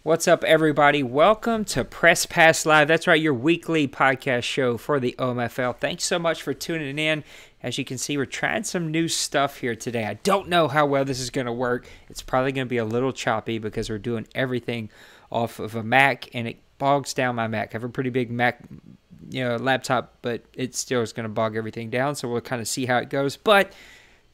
What's up, everybody? Welcome to Press Pass Live. That's right, your weekly podcast show for the OMFL. Thanks so much for tuning in. As you can see, we're trying some new stuff here today. I don't know how well this is going to work. It's probably going to be a little choppy because we're doing everything off of a Mac, and it bogs down my Mac. I have a pretty big Mac, laptop, but it still is going to bog everything down, so we'll kind of see how it goes. But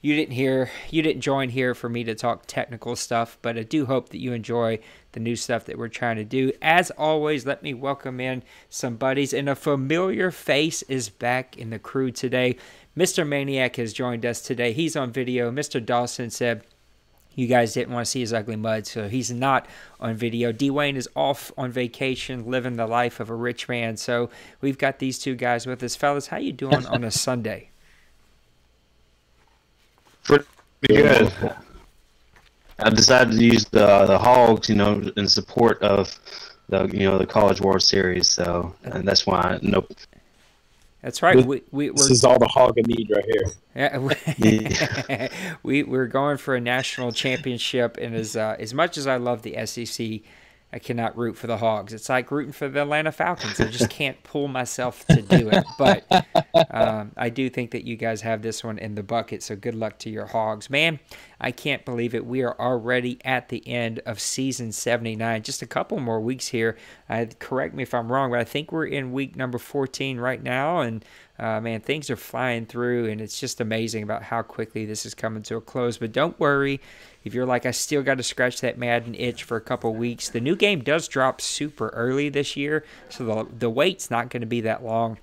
you didn't join here for me to talk technical stuff, but I do hope that you enjoy the new stuff that we're trying to do. As always, let me welcome in some buddies, and a familiar face is back in the crew today. Mr. Maniac has joined us today. He's on video. Mr. Dawson said you guys didn't want to see his ugly mud, so he's not on video. Dwayne is off on vacation, living the life of a rich man. So we've got these two guys with us. Fellas, how you doing on a Sunday? Pretty good. I decided to use the Hogs, in support of the College World Series. So and that's why. Nope. That's right. This is all the hog I need right here. Yeah, we're going for a national championship, and as much as I love the SEC, I cannot root for the Hogs. It's like rooting for the Atlanta Falcons. I just can't pull myself to do it. But I do think that you guys have this one in the bucket, so good luck to your Hogs. Man, I can't believe it. We are already at the end of season 79. Just a couple more weeks here. Correct me if I'm wrong, but I think we're in week number 14 right now. And, man, things are flying through, and it's just amazing about how quickly this is coming to a close. But don't worry. If you're like, I still got to scratch that Madden itch for a couple weeks, the new game does drop super early this year, so the wait's not going to be that long.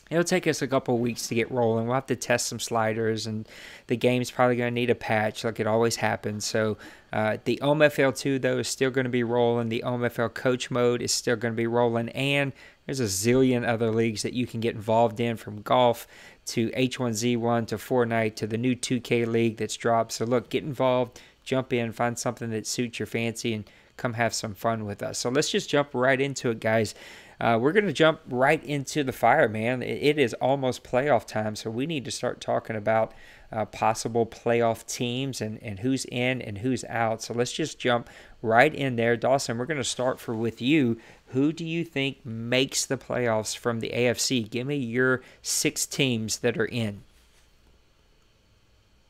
It'll take us a couple weeks to get rolling. We'll have to test some sliders, and the game's probably going to need a patch like it always happens. So the OMFL 2, though, is still going to be rolling. The OMFL Coach Mode is still going to be rolling, and there's a zillion other leagues that you can get involved in, from golf to H1Z1 to Fortnite to the new 2K League that's dropped. So look, get involved, jump in, find something that suits your fancy, and come have some fun with us. So let's just jump right into it, guys. We're going to jump right into the fire, man. It is almost playoff time, so we need to start talking about possible playoff teams and who's in and who's out. So let's just jump right in there. Dawson, we're going to start with you. Who do you think makes the playoffs from the AFC? Give me your 6 teams that are in.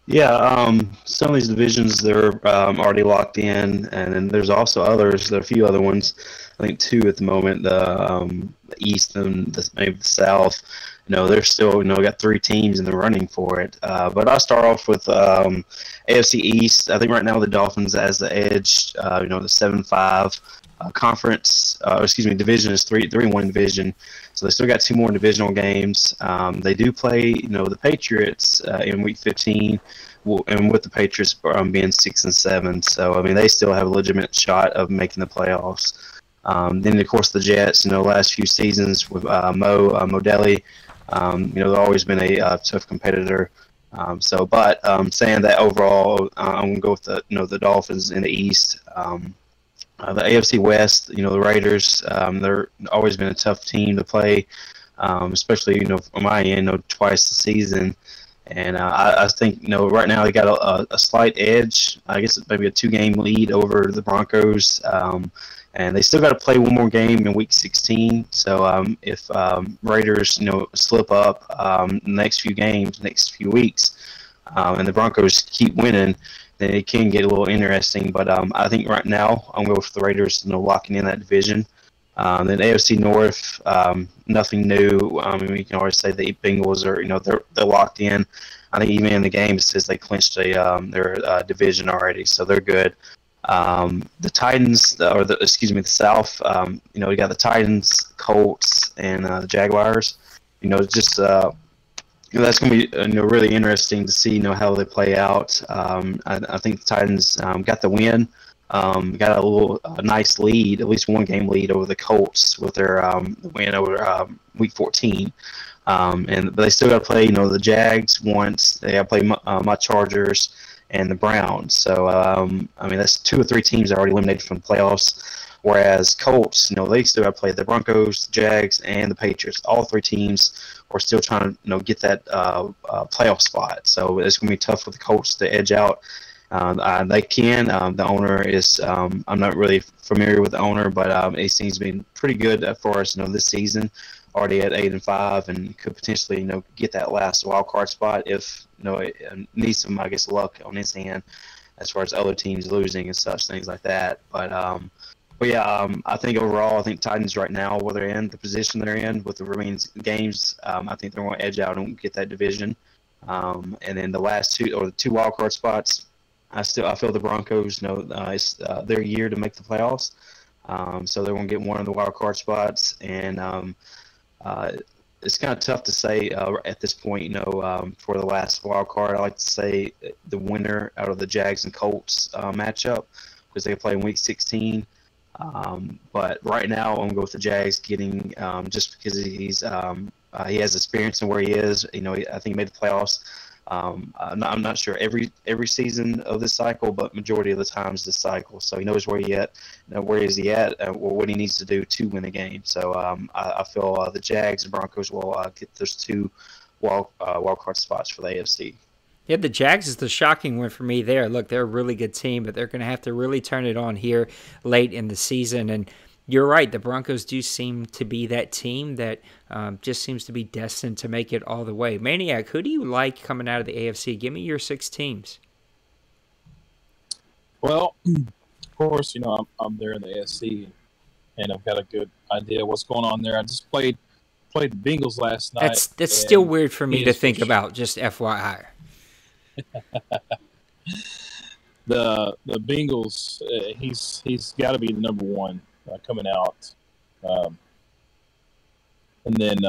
Yeah, some of these divisions, they're already locked in, and then there's also others. There are a few other ones, I think 2 at the moment, the East and maybe the South. They're still, got 3 teams in the running for it. But I'll start off with AFC East. I think right now the Dolphins has the edge, the 7-5 conference, division is 3-1 division. So they still got 2 more divisional games. They do play, the Patriots in Week 15, and with the Patriots being 6-7. So I mean, they still have a legitimate shot of making the playoffs. Then of course the Jets, the last few seasons with Modelli, they've always been a tough competitor. Saying that overall, I'm gonna go with the Dolphins in the East. The AFC West, the Raiders, they're always been a tough team to play, especially, on my end, twice a season. And I think, right now they got a slight edge. I guess it's maybe a 2-game lead over the Broncos. And they still got to play one more game in Week 16. So if Raiders, slip up the next few games, next few weeks, and the Broncos keep winning, then it can get a little interesting. But I think right now I'm going with the Raiders, locking in that division. Then AFC North, nothing new. I mean, we can always say the Bengals are, they're locked in. I think even in the game it says they clinched their division already, so they're good. The Titans, the South, we got the Titans, Colts, and the Jaguars. That's going to be really interesting to see how they play out. I think the Titans got the win, got a nice lead, at least 1-game lead over the Colts with their win over Week 14. But they still got to play the Jags once. They got to play my Chargers and the Browns. So I mean, that's 2 or 3 teams that are already eliminated from the playoffs. Whereas Colts, they still got to play the Broncos, the Jags, and the Patriots. All 3 teams are still trying to, get that playoff spot. So it's going to be tough for the Colts to edge out They can. The owner is. I'm not really familiar with the owner, but he seems to be pretty good for us. This season, already at 8-5, and could potentially get that last wild card spot if it needs some, I guess, luck on his hand as far as other teams losing and such things like that. But yeah, I think overall, I think Titans right now, where they're in, the position they're in with the remaining games, I think they're going to edge out and get that division. And then the last two, or the two wild card spots, I feel the Broncos, it's their year to make the playoffs. So they're going to get one of the wild card spots, and it's kind of tough to say at this point. For the last wild card, I like to say the winner out of the Jags and Colts matchup, because they play in Week 16. But right now, I'm going to go with the Jags getting, just because he has experience in where he is. I think he made the playoffs. I'm not sure every season of this cycle, but majority of the times this cycle. So he knows where he at, where is he at, what he needs to do to win a game. So I feel the Jags and Broncos will get those two wild card spots for the AFC. Yeah, the Jags is the shocking one for me there. Look, they're a really good team, but they're going to have to really turn it on here late in the season. And you're right, the Broncos do seem to be that team that just seems to be destined to make it all the way. Maniac, who do you like coming out of the AFC? Give me your 6 teams. Well, of course, I'm there in the AFC, and I've got a good idea of what's going on there. I just played the Bengals last night. That's still weird for me to think about, just FYI. The Bengals, he's got to be the number one coming out, and then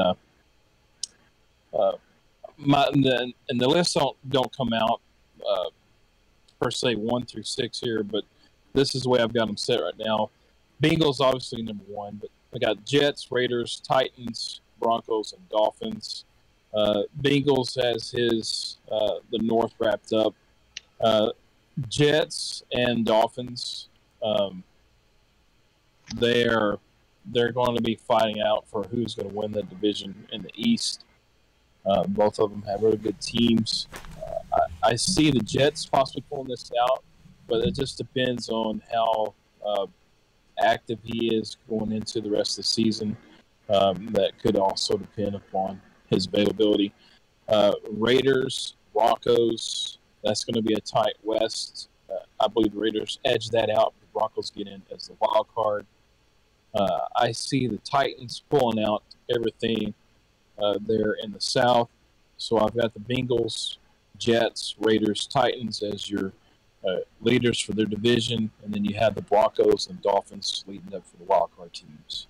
and the lists don't come out per se 1 through 6 here, but this is the way I've got them set right now. Bengals obviously number one, but I got Jets, Raiders, Titans, Broncos, and Dolphins. Bengals has the North wrapped up. Jets and Dolphins, they're going to be fighting out for who's going to win the division in the East. Both of them have really good teams. I see the Jets possibly pulling this out, but it just depends on how active he is going into the rest of the season. That could also depend upon his availability. Raiders, Broncos, that's going to be a tight West. I believe the Raiders edge that out. The Broncos get in as the wild card. I see the Titans pulling out everything there in the South. So I've got the Bengals, Jets, Raiders, Titans as your leaders for their division, and then you have the Broncos and Dolphins leading up for the wild card teams.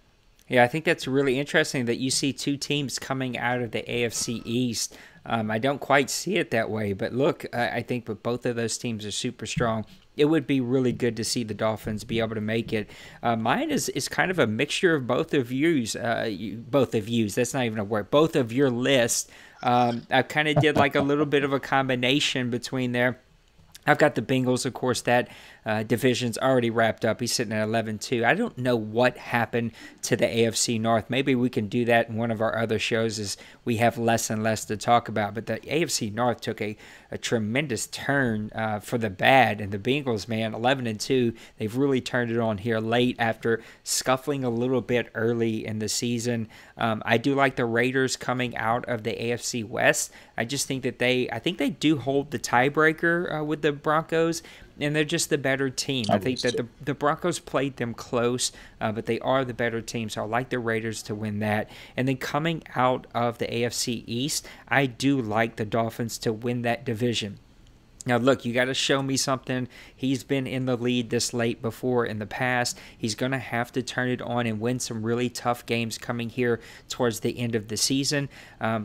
Yeah, I think that's really interesting that you see 2 teams coming out of the AFC East. I don't quite see it that way, but look, I think that both of those teams are super strong. It would be really good to see the Dolphins be able to make it. Mine is kind of a mixture of both of yous. That's not even a word. Both of your list. I kind of did like a little bit of a combination between there. I've got the Bengals, of course, that division's already wrapped up. He's sitting at 11-2. I don't know what happened to the AFC North. Maybe we can do that in one of our other shows as we have less and less to talk about. But the AFC North took a tremendous turn for the bad. And the Bengals, man, 11-2, they've really turned it on here late after scuffling a little bit early in the season. I do like the Raiders coming out of the AFC West. I just think that they do hold the tiebreaker with the Broncos, and they're just the better team. I think that the Broncos played them close, but they are the better team, so I like the Raiders to win that. And then coming out of the AFC East, I do like the Dolphins to win that division. Now, look, you got to show me something. He's been in the lead this late before in the past. He's going to have to turn it on and win some really tough games coming here towards the end of the season,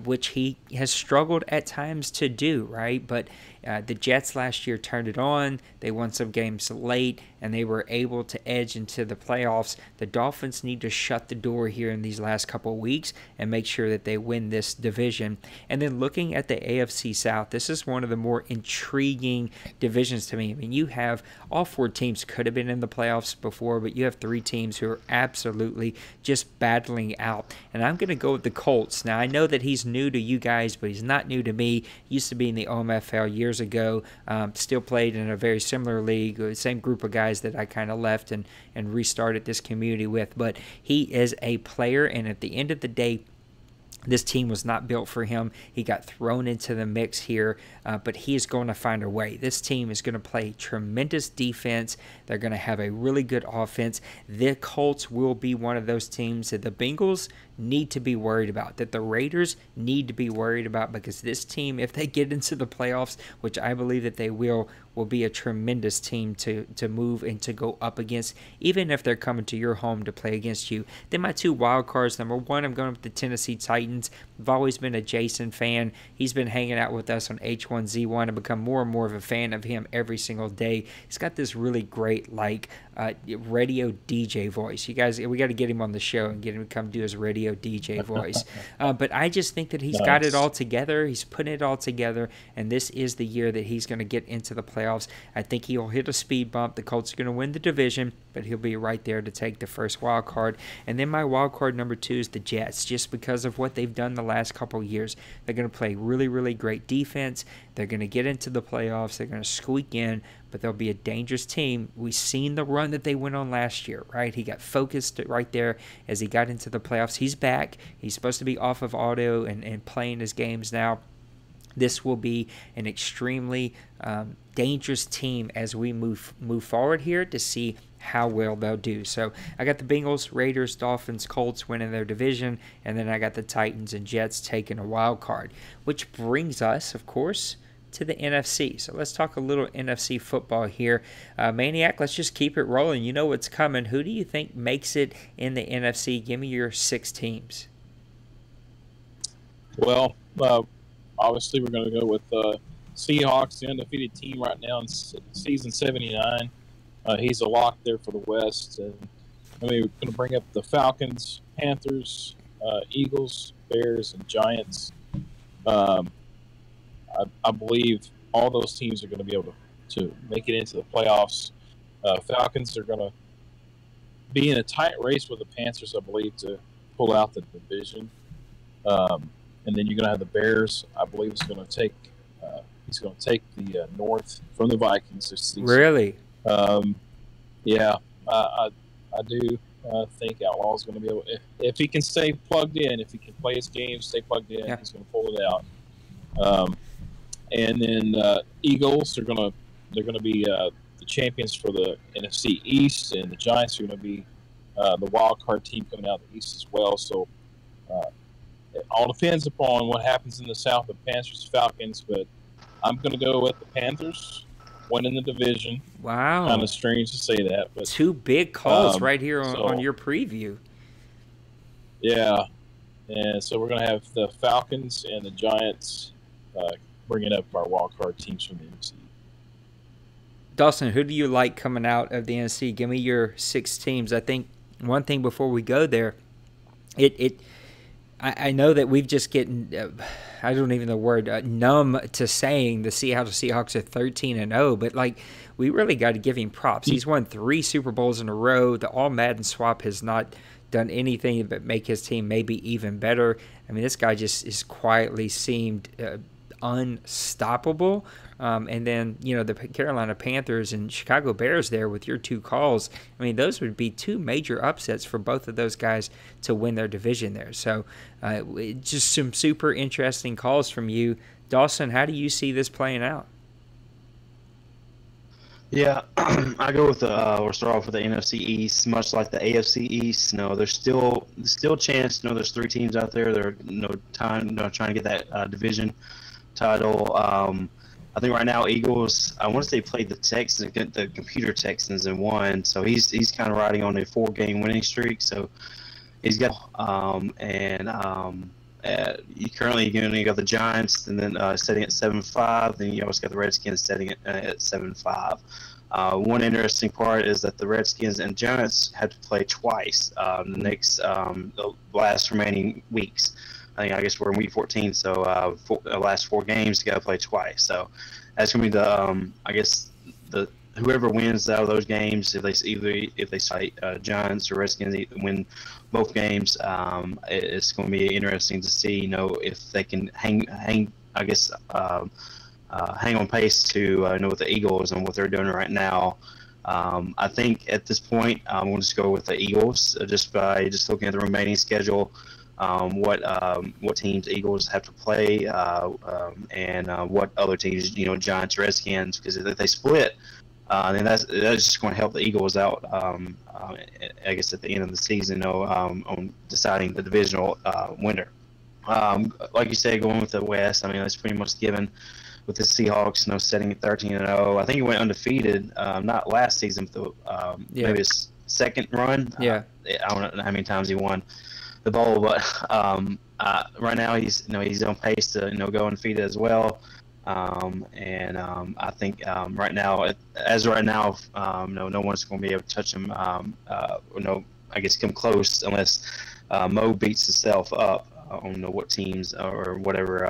which he has struggled at times to do, right? But the Jets last year turned it on. They won some games late, and they were able to edge into the playoffs. The Dolphins need to shut the door here in these last couple of weeks and make sure that they win this division. And then looking at the AFC South, this is one of the more intriguing intriguing divisions to me. I mean, you have all 4 teams could have been in the playoffs before, but you have 3 teams who are absolutely just battling out. And I'm going to go with the Colts. Now, I know that he's new to you guys, but he's not new to me. He used to be in the OMFL years ago, still played in a very similar league, same group of guys that I kind of left and restarted this community with. But he is a player, and at the end of the day, this team was not built for him. He got thrown into the mix here, but he is going to find a way. This team is going to play tremendous defense. They're going to have a really good offense. The Colts will be one of those teams that the Bengals need to be worried about, that the Raiders need to be worried about, because this team, if they get into the playoffs, which I believe that they will be a tremendous team to move and to go up against, even if they're coming to your home to play against you. Then my 2 wild cards, number 1, I'm going with the Tennessee Titans. I've always been a Jason fan. He's been hanging out with us on H1Z1 and become more and more of a fan of him every single day. He's got this really great, radio DJ voice. You guys, we got to get him on the show and get him to come do his radio DJ voice. But I just think that he's got it all together. He's putting it all together, and this is the year that he's going to get into the playoffs. I think he'll hit a speed bump. The Colts are going to win the division, but he'll be right there to take the first wild card. And then my wild card number 2 is the Jets, just because of what they've done the last couple of years. They're going to play really, really great defense. They're going to get into the playoffs. They're going to squeak in, but they'll be a dangerous team. We've seen the run that they went on last year, right? He got focused right there as he got into the playoffs. He's back. He's supposed to be off of auto and playing his games now. This will be an extremely dangerous team as we move forward here to see how well they'll do. So I got the Bengals, Raiders, Dolphins, Colts winning their division, and then I got the Titans and Jets taking a wild card, which brings us, of course, to the NFC. So let's talk a little NFC football here. Maniac, let's just keep it rolling. You know what's coming. Who do you think makes it in the NFC? Give me your 6 teams. Well, obviously we're going to go with Seahawks, the undefeated team right now in season 79. He's a lock there for the West. And I mean, we're going to bring up the Falcons, Panthers, Eagles, Bears, and Giants. I believe all those teams are going to be able to make it into the playoffs. Falcons are going to be in a tight race with the Panthers, I believe, to pull out the division. And then you're going to have the Bears. I believe he's going to take the North from the Vikings this season. Really? Yeah, I do think Outlaw's going to be able. If he can stay plugged in, if he can play his game, stay plugged in, he's going to pull it out. And then Eagles are going to be the champions for the NFC East, and the Giants are going to be the wild card team coming out of the East as well. So it all depends upon what happens in the South, the Panthers, Falcons, but I'm going to go with the Panthers winning the division. Wow. Kind of strange to say that, but 2 big calls right here on your preview. Yeah. And so we're going to have the Falcons and the Giants bringing up our wild card teams from the NFC. Dawson, who do you like coming out of the NFC? Give me your 6 teams. I think one thing before we go there, I know that we've just getting, I don't even know the word, numb to saying the Seattle Seahawks are 13-0, but we really got to give him props. He's won 3 Super Bowls in a row. The All Madden swap has not done anything but make his team maybe even better. I mean, this guy just is quietly seemed unstoppable. And then, the Carolina Panthers and Chicago Bears there with your 2 calls. I mean, those would be 2 major upsets for both of those guys to win their division there. So just some super interesting calls from you. Dawson, how do you see this playing out? Yeah, I go with we'll start off with the NFC East, much like the AFC East. No, there's still chance. There's 3 teams out there. They're trying to get that division title. I think right now Eagles, I want to say played the Texans, the computer Texans, and won. So he's kind of riding on a 4-game winning streak. So he's got you currently got the Giants, and then setting at 7-5. Then you also got the Redskins setting it at 7-5. One interesting part is that the Redskins and Giants had to play twice the last remaining weeks. I guess we're in week 14, so the last 4 games they got to play twice. So that's going to be the I guess the whoever wins out of those games, if they fight Giants or Redskins win both games, it's going to be interesting to see, if they can hang I guess hang on pace to with the Eagles and what they're doing right now. I think at this point I'm going to just go with the Eagles just by looking at the remaining schedule. What teams Eagles have to play, and what other teams, Giants, Redskins, because if they split, then that's just going to help the Eagles out. I guess at the end of the season, on deciding the divisional winner. Like you said, going with the West, that's pretty much given with the Seahawks, setting at 13-0. I think he went undefeated, not last season, but maybe his second run. Yeah. I don't know how many times he won the bowl, but right now he's on pace to go undefeated as well. And I think right now, no one's going to be able to touch him. I guess come close unless Mo beats himself up on what teams or whatever,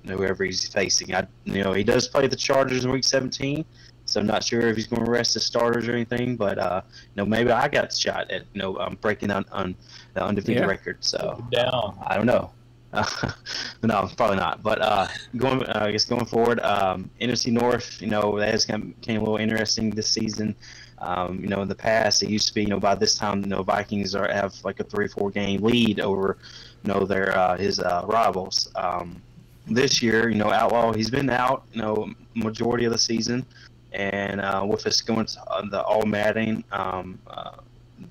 whoever he's facing. He does play the Chargers in Week 17. So I'm not sure if he's going to rest his starters or anything, but maybe I got the shot at breaking on the undefeated record. So I don't know. No, probably not. But going forward, NFC North, that has became a little interesting this season. In the past, it used to be, by this time, Vikings have like a 3-4 game lead over, their his rivals. This year, Outlaw, he's been out, majority of the season. And with us going to the all Madden,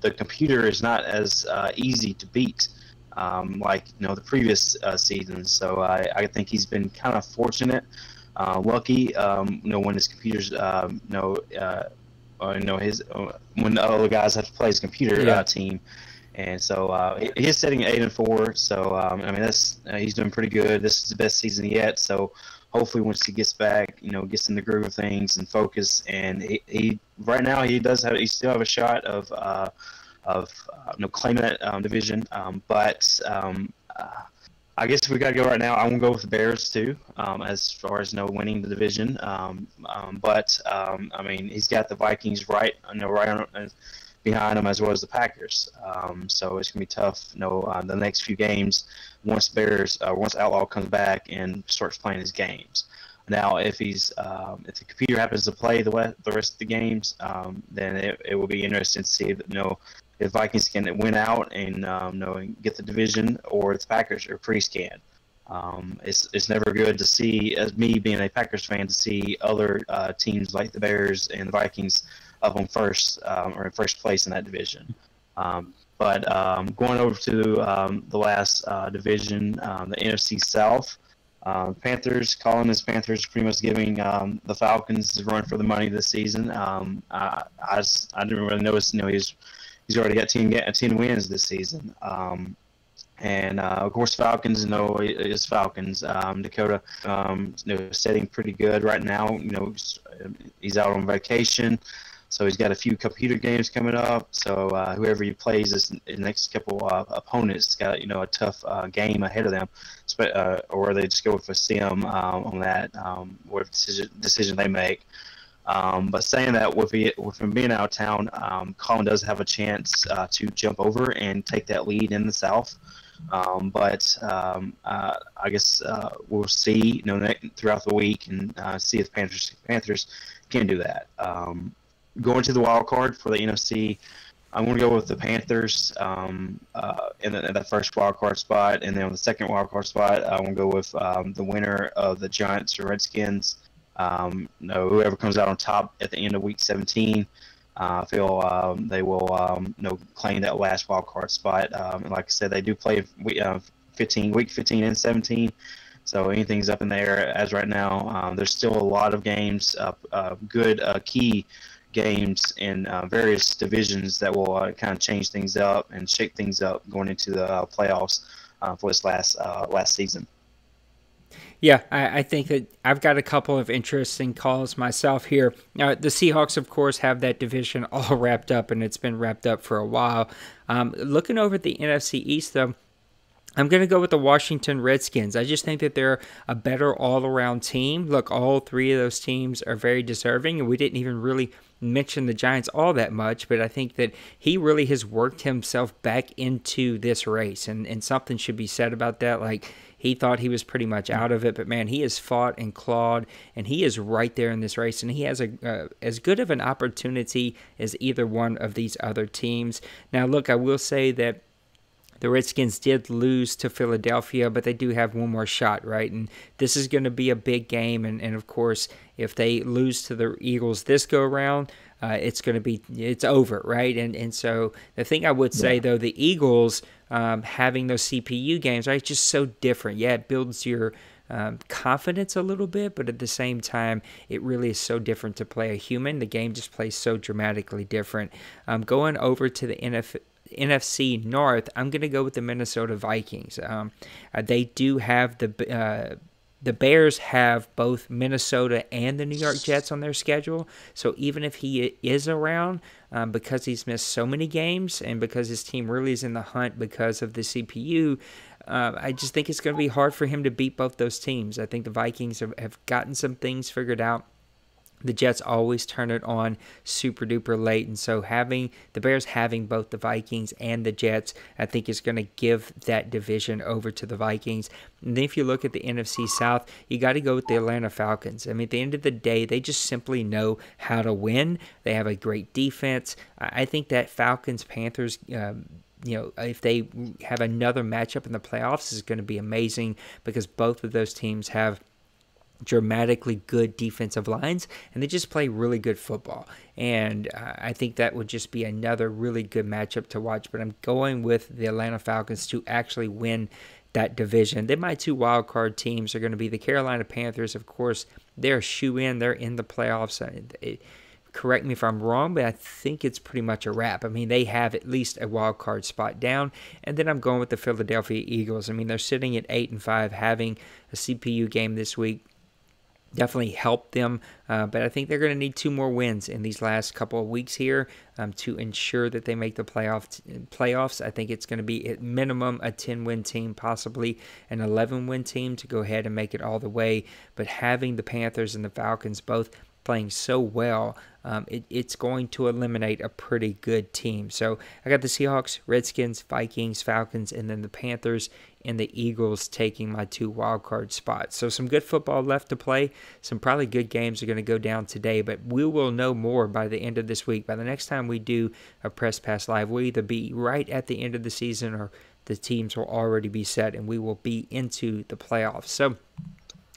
the computer is not as easy to beat like the previous seasons. So I think he's been kind of fortunate, lucky. When his computers, when the other guys have to play his computer team. And so he's sitting at 8-4. So that's he's doing pretty good. This is the best season yet. So hopefully once he gets back, gets in the groove of things and focus, and he right now he still have a shot of claiming that division. But I guess we got to go right now. I'm gonna go with the Bears too, as far as winning the division. But he's got the Vikings right on, behind him, as well as the Packers. So it's gonna be tough. The next few games, once Outlaw comes back and starts playing his games. Now, if the computer happens to play the rest of the games, then it will be interesting to see if Vikings can win out and and get the division, or if the Packers are pre-scanned. It's never good to see, as me being a Packers fan, to see other teams like the Bears and the Vikings up on first or in first place in that division. But going over to the last division, the NFC South, Panthers, calling his Panthers, pretty much giving the Falcons a run for the money this season. I didn't really notice. He's already got 10 wins this season. And of course, Falcons, is Falcons. Dakota, setting pretty good right now. He's out on vacation, so he's got a few computer games coming up. So whoever he plays this next couple opponents got a tough game ahead of them, or they just go with a sim on that, whatever decision they make. But saying that, with him being out of town, Colin does have a chance to jump over and take that lead in the South. But I guess we'll see, throughout the week, and see if Panthers can do that. Going to the wild card for the NFC, I'm going to go with the Panthers in that first wild card spot, and then on the second wild card spot, I'm going to go with the winner of the Giants or Redskins. Whoever comes out on top at the end of Week 17, I feel they will claim that last wild card spot. And like I said, they do play week 15 and 17. So anything's up in the air as right now. There's still a lot of games, good key games in various divisions that will kind of change things up and shake things up going into the playoffs for this last season. Yeah, I think that I've got a couple of interesting calls myself here. The Seahawks, of course, have that division all wrapped up, and it's been wrapped up for a while. Looking over at the NFC East, though, I'm going to go with the Washington Redskins. I just think that they're a better all-around team. Look, all three of those teams are very deserving, and we didn't even really mention the Giants all that much, but I think that he really has worked himself back into this race, and something should be said about that. Like, he thought he was pretty much out of it, but man, he has fought and clawed, and he is right there in this race, and he has as good of an opportunity as either one of these other teams. Now, look, I will say that the Redskins did lose to Philadelphia, but they do have one more shot, right? And this is going to be a big game. And of course, if they lose to the Eagles this go around, it's over, right? And so the thing I would say, though, the Eagles having those CPU games, right, it's just so different. Yeah, it builds your confidence a little bit, but at the same time, it really is so different to play a human. The game just plays so dramatically different. Going over to the NFC North, I'm going to go with the Minnesota Vikings. They do have the Bears have both Minnesota and the New York Jets on their schedule. So even if he is around, because he's missed so many games and because his team really is in the hunt because of the CPU, I just think it's going to be hard for him to beat both those teams. I think the Vikings have gotten some things figured out. The Jets always turn it on super duper late, and so having the Bears having both the Vikings and the Jets, I think is going to give that division over to the Vikings. And then if you look at the NFC South, you got to go with the Atlanta Falcons. I mean, at the end of the day, they just simply know how to win. They have a great defense. I think that Falcons-Panthers if they have another matchup in the playoffs, is going to be amazing because both of those teams have dramatically good defensive lines, and they just play really good football. And I think that would just be another really good matchup to watch. But I'm going with the Atlanta Falcons to actually win that division. Then my two wild card teams are going to be the Carolina Panthers. Of course, they're a shoe-in. They're in the playoffs. Correct me if I'm wrong, but I think it's pretty much a wrap. I mean, they have at least a wild card spot down. And then I'm going with the Philadelphia Eagles. I mean, they're sitting at 8-5, having a CPU game this week definitely helped them, but I think they're going to need 2 more wins in these last couple of weeks here to ensure that they make the playoffs. I think it's going to be at minimum a 10-win team, possibly an 11-win team to go ahead and make it all the way. But having the Panthers and the Falcons both playing so well, it's going to eliminate a pretty good team. So I got the Seahawks, Redskins, Vikings, Falcons, and then the Panthers and the Eagles taking my 2 wildcard spots. So some good football left to play. Some probably good games are going to go down today, but we will know more by the end of this week. By the next time we do a Press Pass Live, we'll either be right at the end of the season or the teams will already be set and we will be into the playoffs. So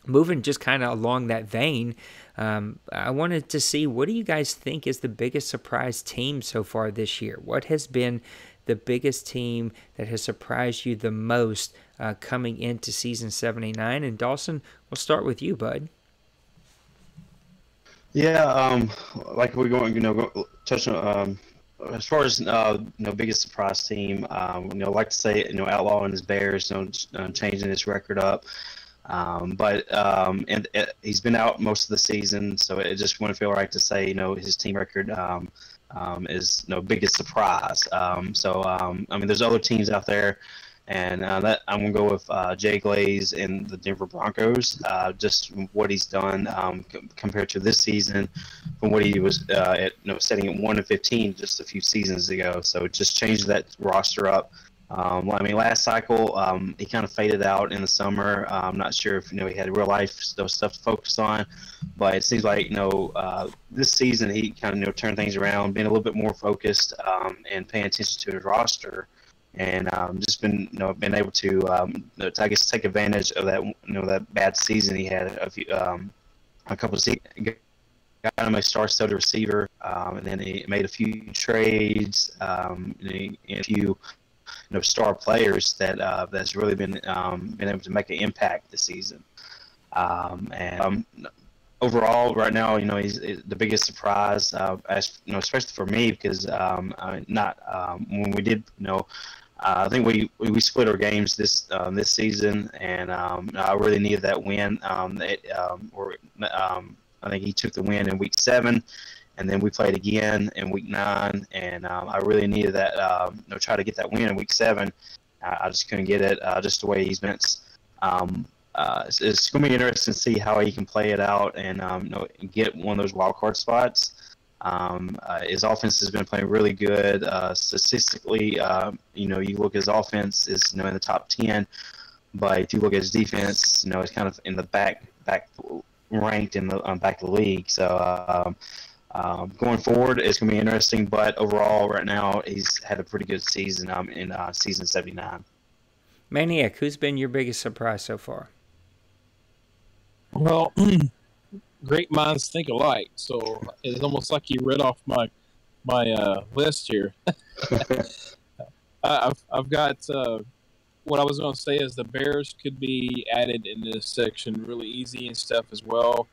moving just kind of along that vein, I wanted to see, what do you guys think is the biggest surprise team so far this year? What has been the biggest team that has surprised you the most coming into season 79? And Dawson, we'll start with you, bud. Yeah, like we're going, touch on as far as biggest surprise team. Like to say, Outlaw and his Bears, changing his record up. But he's been out most of the season, so it just wouldn't feel right to say, his team record is biggest surprise. I mean, there's other teams out there, and that I'm gonna go with Jay Glaze and the Denver Broncos. Just what he's done compared to this season, from what he was setting at 1-15 just a few seasons ago. So just changed that roster up. I mean, last cycle, he kind of faded out in the summer. I'm not sure if, he had real life stuff to focus on, but it seems like, this season he kind of, turned things around, being a little bit more focused, and paying attention to his roster, and just been able to, I guess, take advantage of that, that bad season he had a couple of seasons. Got him a star-studded receiver, and then he made a few trades, and a few star players that's really been able to make an impact this season. Overall, right now, he's the biggest surprise, especially for me, because when we did, I think we split our games this season, and I really needed that win. I think he took the win in week 7. And then we played again in week 9, and I really needed that, try to get that win in week 7. I just couldn't get it. Just the way he's been. It's going to be interesting to see how he can play it out and get one of those wild card spots. His offense has been playing really good. Statistically, you look at his offense is in the top 10, but if you look at his defense, it's kind of in the back ranked in the back of the league. So going forward, it's going to be interesting. But overall, right now, he's had a pretty good season in season 79. Maniac, who's been your biggest surprise so far? Well, great minds think alike. So it's almost like you read off my list here. I've got what I was going to say is the Bears could be added in this section really easy and stuff as well.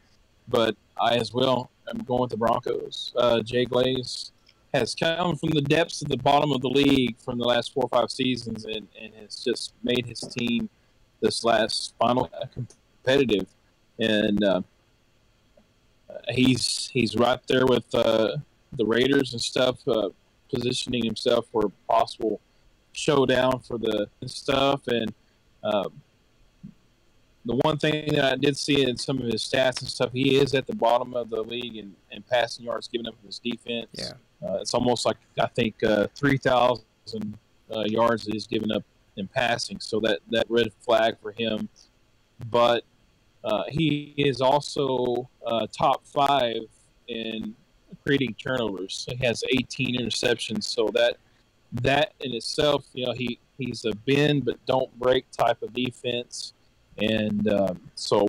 But I as well am going with the Broncos. Jay Glaze has come from the depths of the bottom of the league from the last 4 or 5 seasons and has just made his team this last final competitive. And he's right there with the Raiders and stuff, positioning himself for a possible showdown for the stuff. And the one thing that I did see in some of his stats and stuff, he is at the bottom of the league in passing yards given up in his defense. Yeah. It's almost like, I think, 3,000 yards that he's given up in passing. So that red flag for him. But he is also top 5 in creating turnovers. He has 18 interceptions. So that in itself, he's a bend but don't break type of defense. And so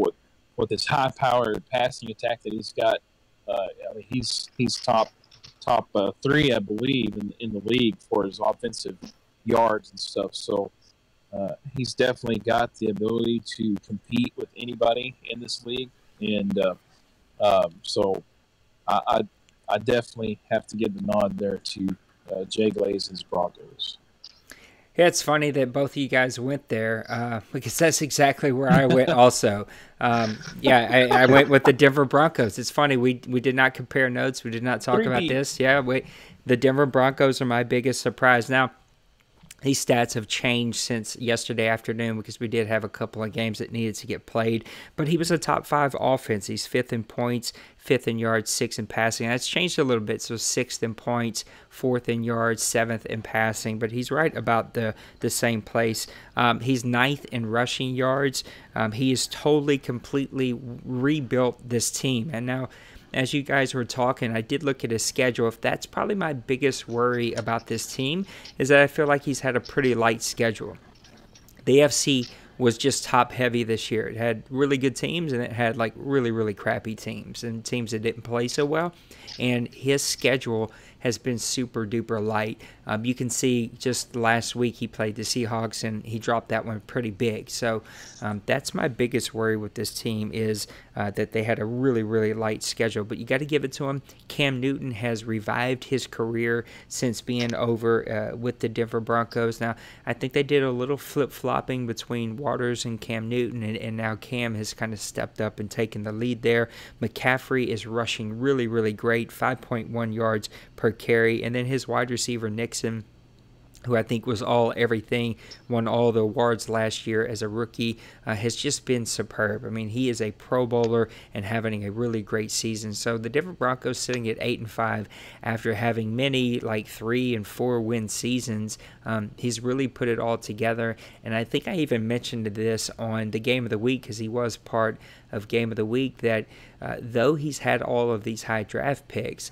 with his high-powered passing attack that he's got, he's top 3, I believe, in the league for his offensive yards and stuff. So he's definitely got the ability to compete with anybody in this league. And so I definitely have to give the nod there to Jay Glaze's Broncos. Yeah, it's funny that both of you guys went there because that's exactly where I went also. I went with the Denver Broncos. It's funny, we did not compare notes. We did not talk about this. Yeah, the Denver Broncos are my biggest surprise. Now, these stats have changed since yesterday afternoon because we did have a couple of games that needed to get played. But he was a top 5 offense. He's 5th in points, 5th in yards, 6th in passing. That's changed a little bit. So 6th in points, 4th in yards, 7th in passing. But he's right about the same place. He's 9th in rushing yards. He has totally, completely rebuilt this team. And now, as you guys were talking, I did look at his schedule. If that's probably my biggest worry about this team, is that I feel like he's had a pretty light schedule. The AFC was just top heavy this year. It had really good teams and it had like really, really crappy teams and teams that didn't play so well. And his schedule has been super duper light. You can see just last week he played the Seahawks and he dropped that one pretty big. So that's my biggest worry with this team is that they had a really, really light schedule. But you got to give it to him. Cam Newton has revived his career since being over with the Denver Broncos. Now, I think they did a little flip-flopping between Waters and Cam Newton, and now Cam has kind of stepped up and taken the lead there. McCaffrey is rushing really, really great, 5.1 yards per carry, and then his wide receiver Nixon, who I think was everything, won all the awards last year as a rookie, has just been superb. I mean, he is a Pro Bowler and having a really great season. So the Denver Broncos sitting at 8-5 after having many like 3 and 4 win seasons. He's really put it all together, and I think I even mentioned this on the Game of the Week because he was part of Game of the Week that though he's had all of these high draft picks,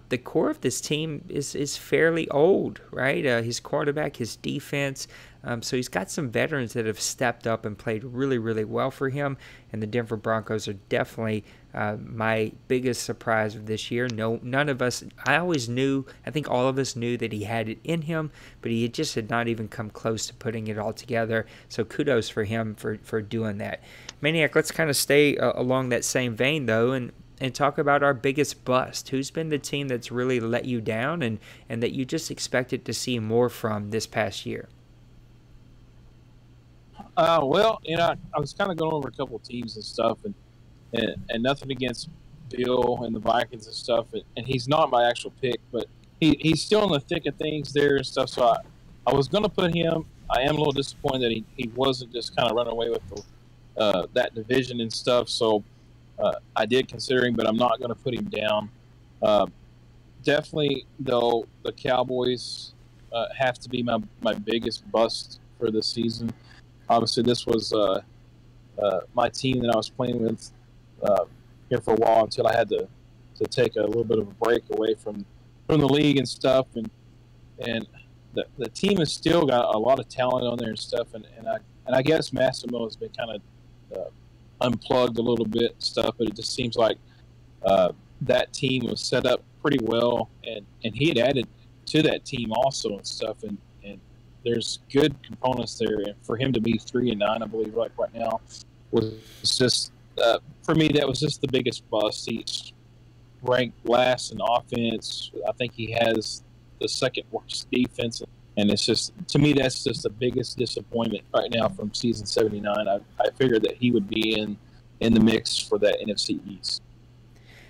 the core of this team is fairly old, right? His quarterback, his defense. So he's got some veterans that have stepped up and played really, really well for him. And the Denver Broncos are definitely my biggest surprise of this year. None of us, I think all of us knew that he had it in him, but he just had not even come close to putting it all together. So kudos for him for doing that. Maniac, let's kind of stay along that same vein, though, and talk about our biggest bust. Who's been the team that's really let you down and that you just expected to see more from this past year? Well, I was kind of going over a couple of teams and stuff, and nothing against Bill and the Vikings and stuff, and he's not my actual pick, but he's still in the thick of things there and stuff, so I was going to put him. I am a little disappointed that he wasn't just kind of running away with that division and stuff. So I did consider him, but I'm not going to put him down. Definitely, though, the Cowboys have to be my biggest bust for this season. Obviously, this was my team that I was playing with here for a while until I had to take a little bit of a break away from the league and stuff. And the team has still got a lot of talent on there and stuff. And I guess Massimo has been kind of unplugged a little bit and stuff, but it just seems like that team was set up pretty well, and he had added to that team also and stuff, and there's good components there, and for him to be 3-9, I believe, right now, was just for me, that was just the biggest bust. He's ranked last in offense. I think he has the second worst defense, and it's just, to me, that's just the biggest disappointment right now from season 79. I figured that he would be in the mix for that NFC East.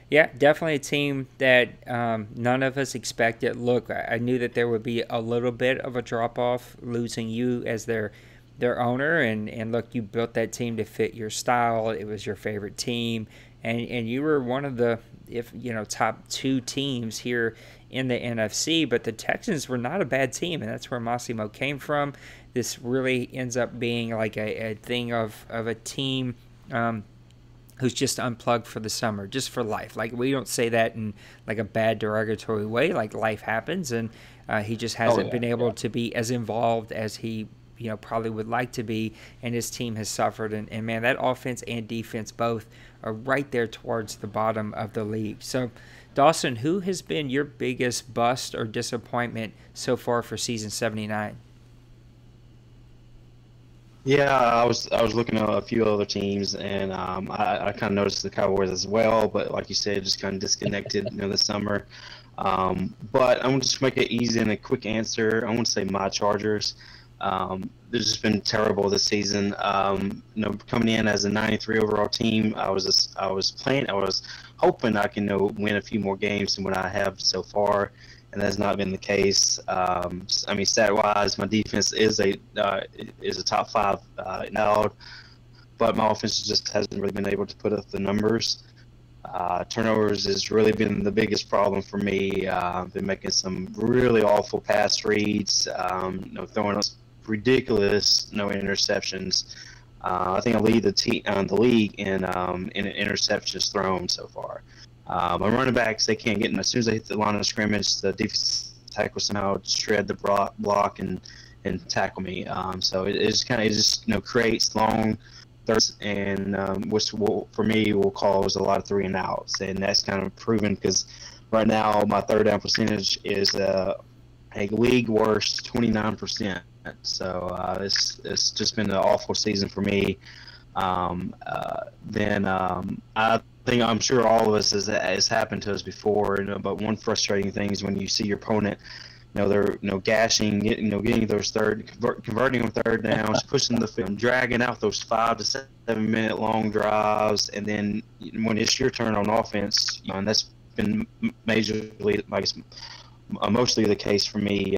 Yeah, definitely a team that none of us expected. Look, I knew that there would be a little bit of a drop-off losing you as their owner. And look, you built that team to fit your style. It was your favorite team. And you were one of the top 2 teams here in the NFC. But the Texans were not a bad team, and that's where Massimo came from. This really ends up being like a thing of a team who's just unplugged for the summer, just for life. Like, we don't say that in like a bad derogatory way. Like, life happens, and he just hasn't been able to be as involved as he probably would like to be, and his team has suffered. And man, that offense and defense both are right there towards the bottom of the league. So, Dawson, who has been your biggest bust or disappointment so far for season 79? Yeah, I was looking at a few other teams, and I kind of noticed the Cowboys as well. But like you said, just kind of disconnected this summer. But I'm going to just make it easy and a quick answer. I want to say my Chargers. They've just been terrible this season. Coming in as a 93 overall team, I was hoping I can win a few more games than what I have so far, and that's not been the case. Stat-wise, my defense is a top 5 now, but my offense just hasn't really been able to put up the numbers. Turnovers has really been the biggest problem for me. I've been making some really awful pass reads, throwing ridiculous interceptions. I think I lead the league in interceptions thrown so far. My running backs, they can't get in. As soon as they hit the line of scrimmage, the defense tackle somehow shred the block and tackle me. So it just creates long thirds, and which for me will cause a lot of 3-and-outs, and that's kind of proven because right now my third down percentage is a league worst 29%. So it's just been an awful season for me. I think I'm sure all of us has happened to us before. But one frustrating thing is when you see your opponent, they're gashing, getting those converting on third downs, pushing the field, dragging out those 5 to 7 minute long drives, and then when it's your turn on offense, and that's been majorly, mostly the case for me,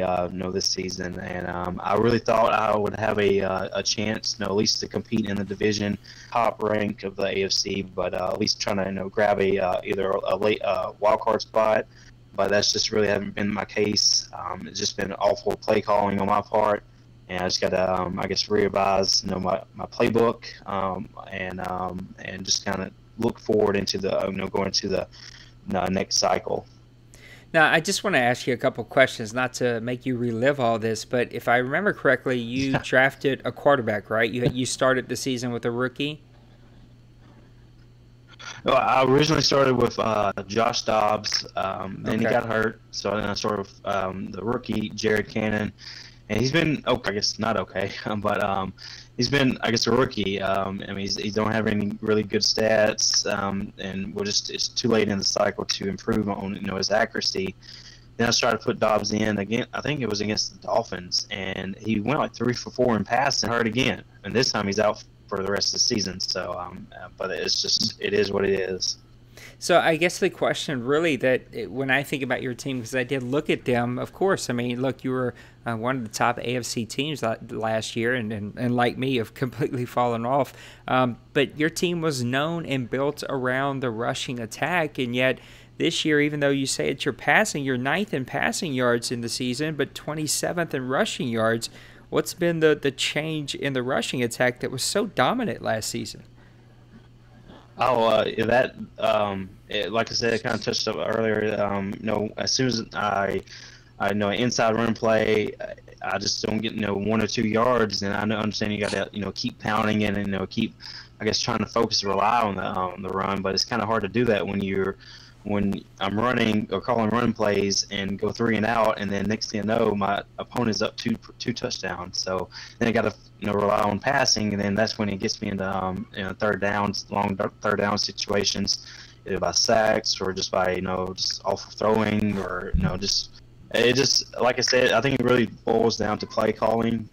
this season. And I really thought I would have a chance, at least to compete in the division top rank of the AFC, but at least trying to grab either a late wild card spot. But that's just really haven't been my case. It's just been awful play calling on my part, and I just got to, revise, my playbook, and just kind of look forward into the, going to the next cycle. Now, I just want to ask you a couple questions, not to make you relive all this, but if I remember correctly, you drafted a quarterback, right? You started the season with a rookie? Well, I originally started with Josh Dobbs. Then he got hurt, so then I started with the rookie, Jared Cannon. And he's been okay, I guess not okay, but he's been, I guess, a rookie. He don't have any really good stats, and it's too late in the cycle to improve on his accuracy. Then I started to put Dobbs in again. I think it was against the Dolphins, and he went like 3 for 4 in pass and hurt again. And this time he's out for the rest of the season. So, but it is what it is. So I guess the question really when I think about your team, because I did look at them, of course, I mean, look, you were one of the top AFC teams last year, and like me, have completely fallen off. But your team was known and built around the rushing attack, and yet this year, even though you say it's your passing, you're ninth in passing yards in the season, but 27th in rushing yards. What's been the change in the rushing attack that was so dominant last season? Like I said, I kind of touched up earlier. As soon as I know an inside run play, I just don't get 1 or 2 yards, and I understand you got to keep pounding it and keep, I guess, trying to focus and rely on the run, but it's kind of hard to do that when I'm running or calling run plays and go 3 and out, and then next thing you know, my opponent's up two touchdowns. So then I got to rely on passing, and then that's when it gets me into long third down situations, either by sacks or just by just off throwing or it just, like I said, I think it really boils down to play calling.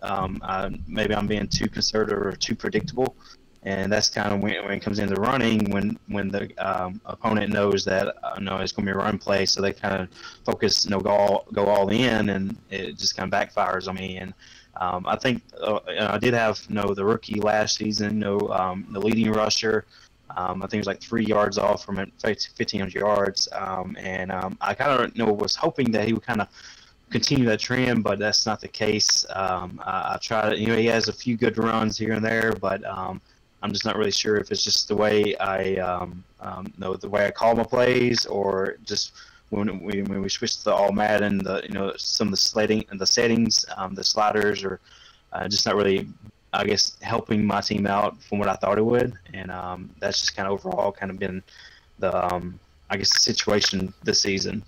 Maybe I'm being too conservative or too predictable. And that's kind of when it comes into running, when the opponent knows that it's going to be a run play, so they kind of focus, go all in, and it just kind of backfires on me. And I think I did have the rookie last season, the leading rusher. I think it was like 3 yards off from 1,500 yards, and I kind of was hoping that he would kind of continue that trend, but that's not the case. I tried. He has a few good runs here and there, but I'm just not really sure if it's just the way the way I call my plays, or just when we switch to the all Madden, some of the settings, the sliders, or just not really, I guess, helping my team out from what I thought it would, and that's just kind of overall kind of been the I guess the situation this season.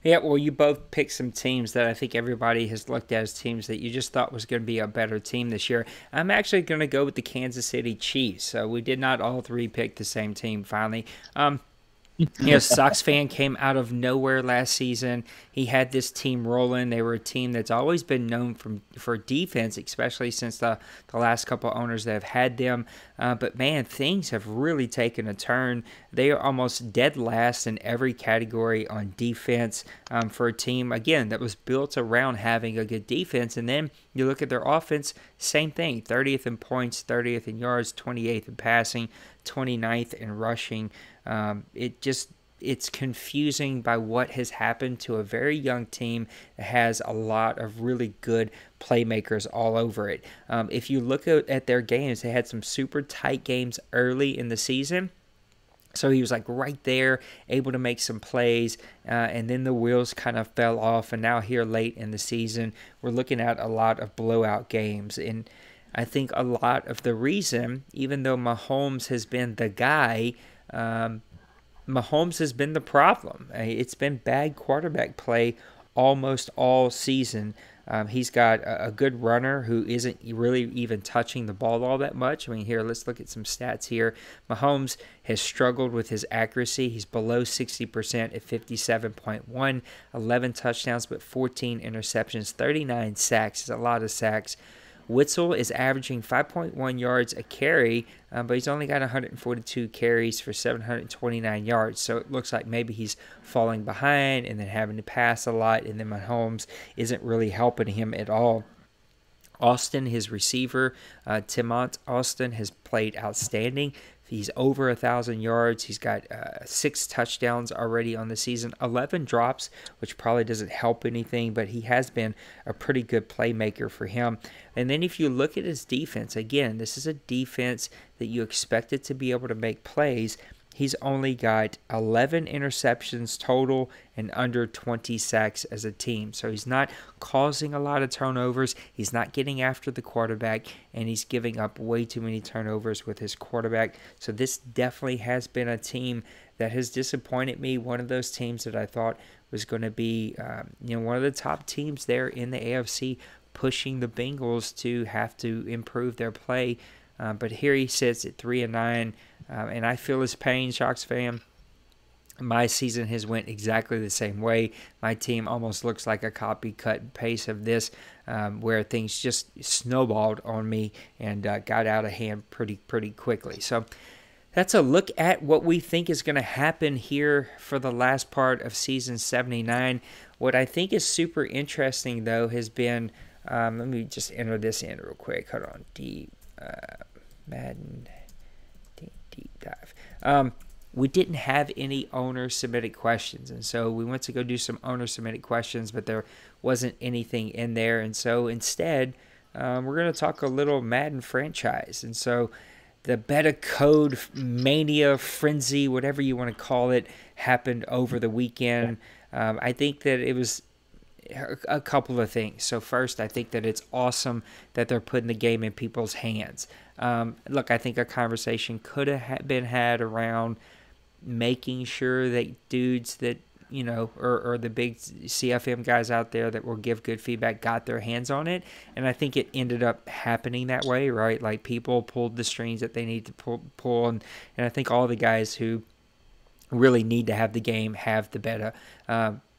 Yeah, well, you both picked some teams that I think everybody has looked at as teams that you just thought was going to be a better team this year. I'm actually going to go with the Kansas City Chiefs. So we did not all three pick the same team finally. Sox fan came out of nowhere last season. He had this team rolling. They were a team that's always been known for defense, especially since the last couple of owners that have had them. But, man, things have really taken a turn. They are almost dead last in every category on defense for a team, again, that was built around having a good defense. And then you look at their offense, same thing, 30th in points, 30th in yards, 28th in passing, 29th in rushing. It's confusing by what has happened to a very young team that has a lot of really good playmakers all over it. If you look at their games, they had some super tight games early in the season. So he was like right there, able to make some plays, and then the wheels kind of fell off. And now here late in the season, we're looking at a lot of blowout games. And I think a lot of the reason, even though Mahomes has been the guy, Mahomes has been the problem. It's been bad quarterback play almost all season. He's got a good runner who isn't really even touching the ball all that much. I mean, here, let's look at some stats here. Mahomes has struggled with his accuracy. He's below 60% at 57.1, 11 touchdowns, but 14 interceptions, 39 sacks. It's a lot of sacks. Witzel is averaging 5.1 yards a carry, but he's only got 142 carries for 729 yards. So it looks like maybe he's falling behind and then having to pass a lot, and then Mahomes isn't really helping him at all. Austin, his receiver, Timont Austin, has played outstanding. He's over 1,000 yards. He's got 6 touchdowns already on the season, 11 drops, which probably doesn't help anything, but he has been a pretty good playmaker for him. And then if you look at his defense, again, this is a defense that you expected to be able to make plays. He's only got 11 interceptions total and under 20 sacks as a team. So he's not causing a lot of turnovers. He's not getting after the quarterback, and he's giving up way too many turnovers with his quarterback. So this definitely has been a team that has disappointed me. One of those teams that I thought was going to be one of the top teams there in the AFC, pushing the Bengals to have to improve their play. But here he sits at 3-9. And I feel his pain, Sharks fan. My season has went exactly the same way. My team almost looks like a copycut and paste of this, where things just snowballed on me and got out of hand pretty quickly. So That's a look at what we think is going to happen here for the last part of season 79. What I think is super interesting, though, has been let me just enter this in real quick. Hold on. Madden deep dive. We didn't have any owner submitted questions, and so we went to go do some owner submitted questions, but there wasn't anything in there, and so instead we're going to talk a little Madden franchise. And so the beta code mania frenzy, whatever you want to call it, happened over the weekend. I think that it was a couple of things. So first, I think that it's awesome that they're putting the game in people's hands. Look, I think a conversation could have been had around making sure that dudes that, you know, or the big CFM guys out there that will give good feedback got their hands on it. And I think it ended up happening that way, right? Like, people pulled the strings that they need to pull. And I think all the guys who really need to have the game have the beta.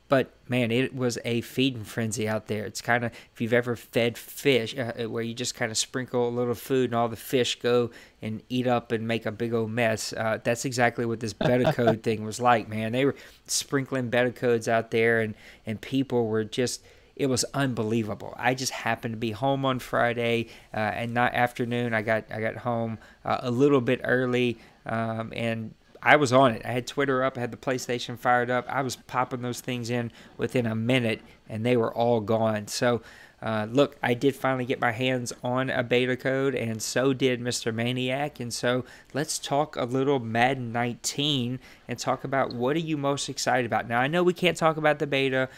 But, man, it was a feeding frenzy out there. It's kind of, if you've ever fed fish, where you just kind of sprinkle a little food and all the fish go and eat up and make a big old mess. That's exactly what this beta code thing was like, man. They were sprinkling beta codes out there, and people were just, it was unbelievable. I just happened to be home on Friday and not afternoon. I got home a little bit early, and I was on it. I had Twitter up. I had the PlayStation fired up. I was popping those things in within a minute, and they were all gone. So, look, I did finally get my hands on a beta code, and so did Mr. Maniac. And so let's talk a little Madden 19 and talk about what are you most excited about. Now, I know we can't talk about the beta.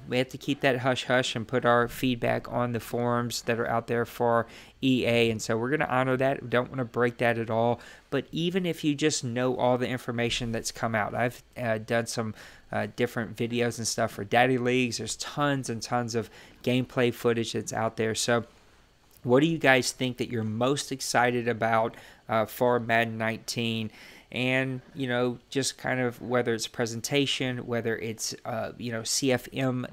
We have to keep that hush-hush and put our feedback on the forums that are out there for EA, and so we're going to honor that. We don't want to break that at all. But even if you just know all the information that's come out, I've done some different videos and stuff for Daddy Leagues. There's tons and tons of gameplay footage that's out there. So what do you guys think that you're most excited about for Madden 19? And, you know, just kind of whether it's presentation, whether it's, you know, CFM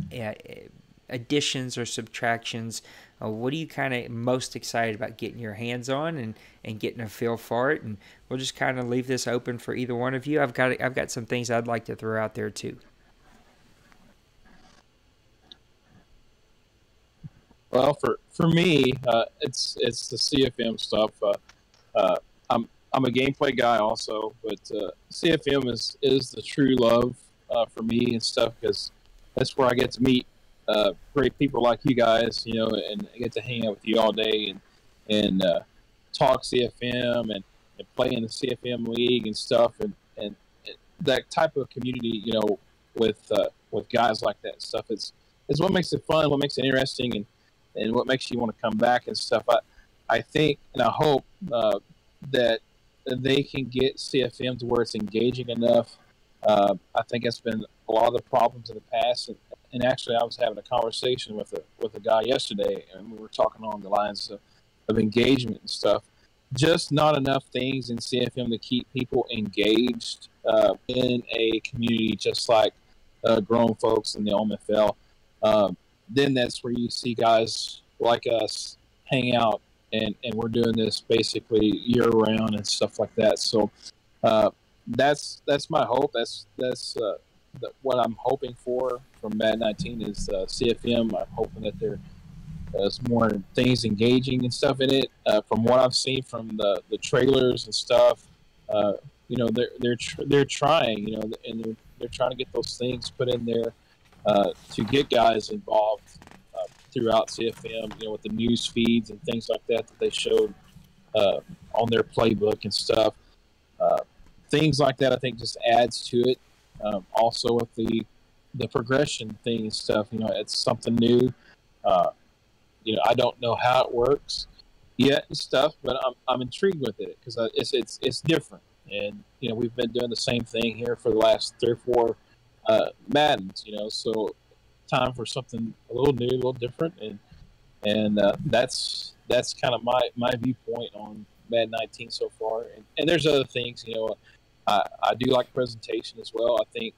additions or subtractions, what are you kind of most excited about getting your hands on and getting a feel for it? And we'll just kind of leave this open for either one of you. I've got some things I'd like to throw out there too. Well, for me, it's the CFM stuff. I'm a gameplay guy also, but CFM is the true love for me and stuff, because that's where I get to meet great people like you guys, you know, and I get to hang out with you all day and talk CFM and play in the CFM league and stuff, and that type of community, you know, with guys like that stuff. It's what makes it fun, what makes it interesting, and what makes you want to come back and stuff. I think and I hope that they can get CFM to where it's engaging enough. I think that's been a lot of the problems in the past. And actually, I was having a conversation with a guy yesterday, and we were talking on the lines of engagement and stuff. Just not enough things in CFM to keep people engaged in a community just like grown folks in the OMFL. Then that's where you see guys like us hang out, and we're doing this basically year round and stuff like that. So that's my hope. That's what I'm hoping for from Madden 19 is CFM. I'm hoping that there's more things engaging and stuff in it. From what I've seen from the trailers and stuff, you know, they're trying, you know, and they're trying to get those things put in there to get guys involved throughout CFM, you know, with the news feeds and things like that they showed on their playbook and stuff. Things like that, I think, just adds to it. Also with the progression thing and stuff, you know, it's something new. You know, I don't know how it works yet and stuff, but I'm intrigued with it because it's different. And you know, we've been doing the same thing here for the last 3 or 4 Maddens. You know, so time for something a little new, a little different, and that's kind of my viewpoint on Madden 19 so far. And there's other things, you know. I do like presentation as well. I think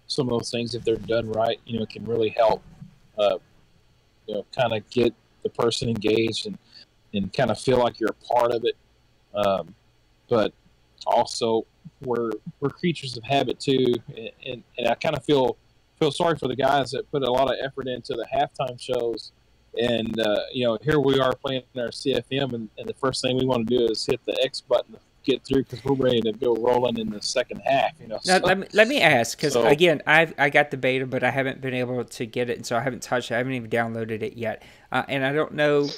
some of those things, if they're done right, you know, can really help, you know, kind of get the person engaged and kind of feel like you're a part of it. but also we're creatures of habit too, and I kind of feel sorry for the guys that put a lot of effort into the halftime shows, and here we are playing our CFM, and the first thing we want to do is hit the X button to get through because we're ready to go rolling in the second half. Now, let me ask, because again, I got the beta, but I haven't been able to get it, and so I haven't touched it. I haven't even downloaded it yet, and I don't know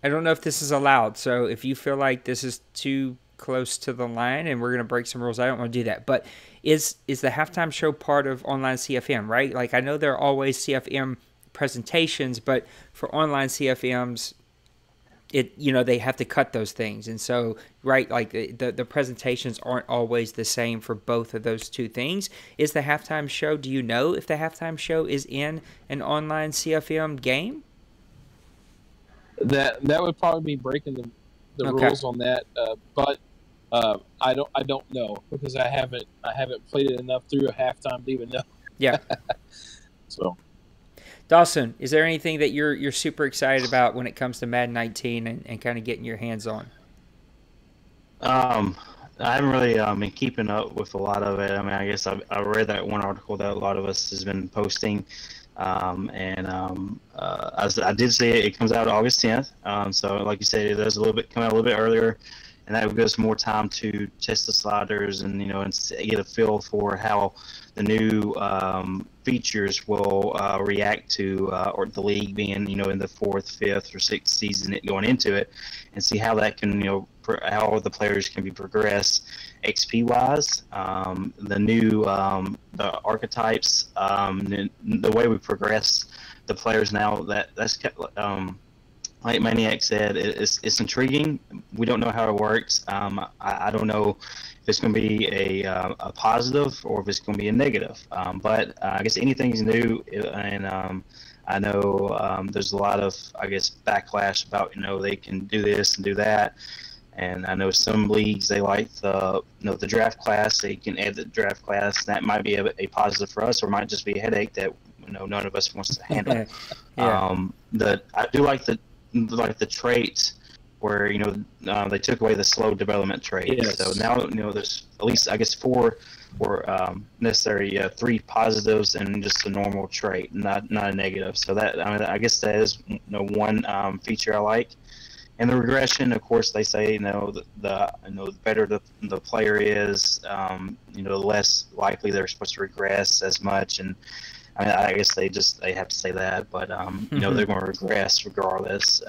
if this is allowed. So if you feel like this is too close to the line and we're going to break some rules, I don't want to do that. But is the halftime show part of online CFM, right? Like, I know there are always CFM presentations, but for online CFMs, they have to cut those things. And so, right, like the presentations aren't always the same for both of those two things. Is the halftime show, do you know if the halftime show is in an online CFM game? That would probably be breaking the rules on that, but I don't know because I haven't played it enough through a halftime to even know. Yeah. So, Dawson, is there anything that you're super excited about when it comes to Madden 19 and kind of getting your hands on? I haven't really been keeping up with a lot of it. I mean, I guess I read that one article that a lot of us has been posting. I did say it comes out August 10th. So like you said, it does come out a little bit earlier, and that would give us more time to test the sliders and get a feel for how the new features will react to or the league being in the 4th, 5th, or 6th season going into it, and see how that can how the players can be progressed XP wise, the new the archetypes, the way we progress the players now. That's like Maniac said, it's intriguing. We don't know how it works. I don't know if it's going to be a positive or if it's going to be a negative. But I guess anything's new, and I know there's a lot of backlash about they can do this and do that. And I know some leagues, they like the draft class. They can add the draft class. That might be a positive for us, or might just be a headache that none of us wants to handle. Yeah. I do like the traits where they took away the slow development trait. Yes. So now there's at least 4 or necessary 3 positives and just a normal trait, not a negative. So that I guess that is one feature I like. And the regression, of course, they say the better the player is, the less likely they're supposed to regress as much. And I guess they have to say that, but they're going to regress regardless.